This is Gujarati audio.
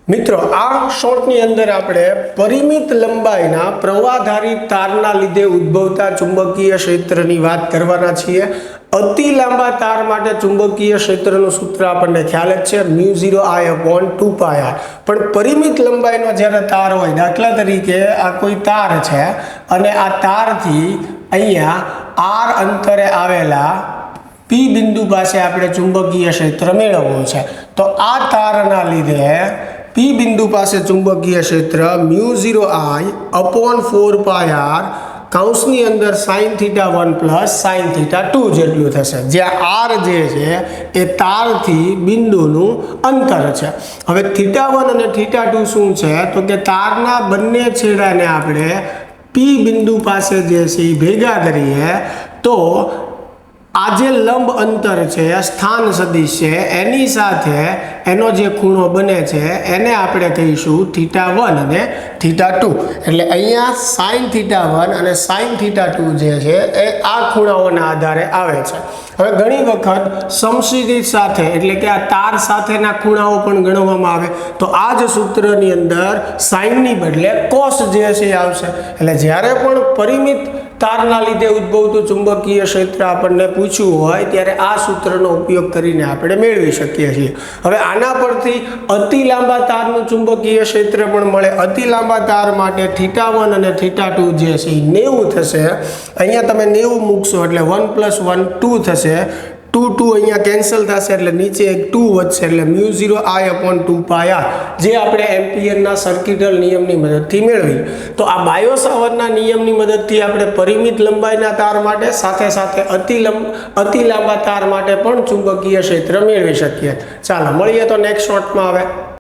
મિત્રો આ શોર્ટની અંદર આપણે પરિમિત લંબાઈના પ્રવાહધારી તારના લીધે ઉદ્ભવતા ચુંબકીય ક્ષેત્રની વાત કરવાના છીએ। અતિ લાંબા તાર માટે ચુંબકીય ક્ષેત્રનું સૂત્ર આપણને ખ્યાલ જ છે μ0I/2πr। પણ પરિમિત લંબાઈનો જ્યારે તાર હોય, દાખલા તરીકે આ કોઈ તાર છે અને આ તારથી અહીંયા r અંતરે આવેલા P બિંદુ પાસે આપણે ચુંબકીય ક્ષેત્ર મેળવવું છે, તો આ તારના લીધે P બિંદુ પાસે ચુંબકીય ક્ષેત્ર μ0I/4πr કૌંસની અંદર sin θ1 + sin θ2 જેટલું થશે, જ્યાં r જે છે એ તારથી બિંદુનું અંતર છે। હવે θ1 અને θ2 શું છે તો કે તારના બંને છેડાને આપણે P બિંદુ પાસે જે છે એ ભેગા કરીએ તો આ જે લંબ અંતર છે, સ્થાન સદિશ છે, એની સાથે એનો જે ખૂણો બને છે એને આપણે કહીશું θ1 અને θ2। એટલે અહીંયા sin θ1 અને sin θ2 જે છે એ આ ખૂણાઓના આધારે આવે છે। હવે ઘણી વખત સમશિતિજ સાથે એટલે કે આ તાર સાથેના ખૂણાઓ પણ ગણવામાં આવે, તો આ જ સૂત્રની અંદર સાઇનની બદલે કોસ જે છે આવશે। એટલે જ્યારે પણ પરિમિત તારના લીધે ઉદ્ભવતું ચુંબકીય ક્ષેત્ર આપણને પૂછવું હોય ત્યારે આ સૂત્રનો ઉપયોગ કરીને આપણે મેળવી શકીએ છીએ। હવે આના પરથી અતિ લાંબા તારનું ચુંબકીય ક્ષેત્ર પણ મળે। અતિ લાંબા તાર માટે θ1 અને θ2 જે છે એ 90 થશે। અહીંયા તમે 90 મૂકશો એટલે 1 + 1 2 થશે। 2 અહીંયા કેન્સલ થશે એટલે નીચે એક 2 વધશે, એટલે μ0I/2πr જે આપણે એમ્પિયરના સર્કિટલ નિયમની મદદથી મેળવી। તો આ બાયો સાવરના નિયમની મદદથી આપણે પરિમિત લંબાઈના તાર માટે સાથે સાથે અતિ લાંબા તાર માટે પણ ચુંબકીય ક્ષેત્ર મેળવી શકીએ। ચાલો મળીએ તો નેક્સ્ટ શોર્ટમાં આવે।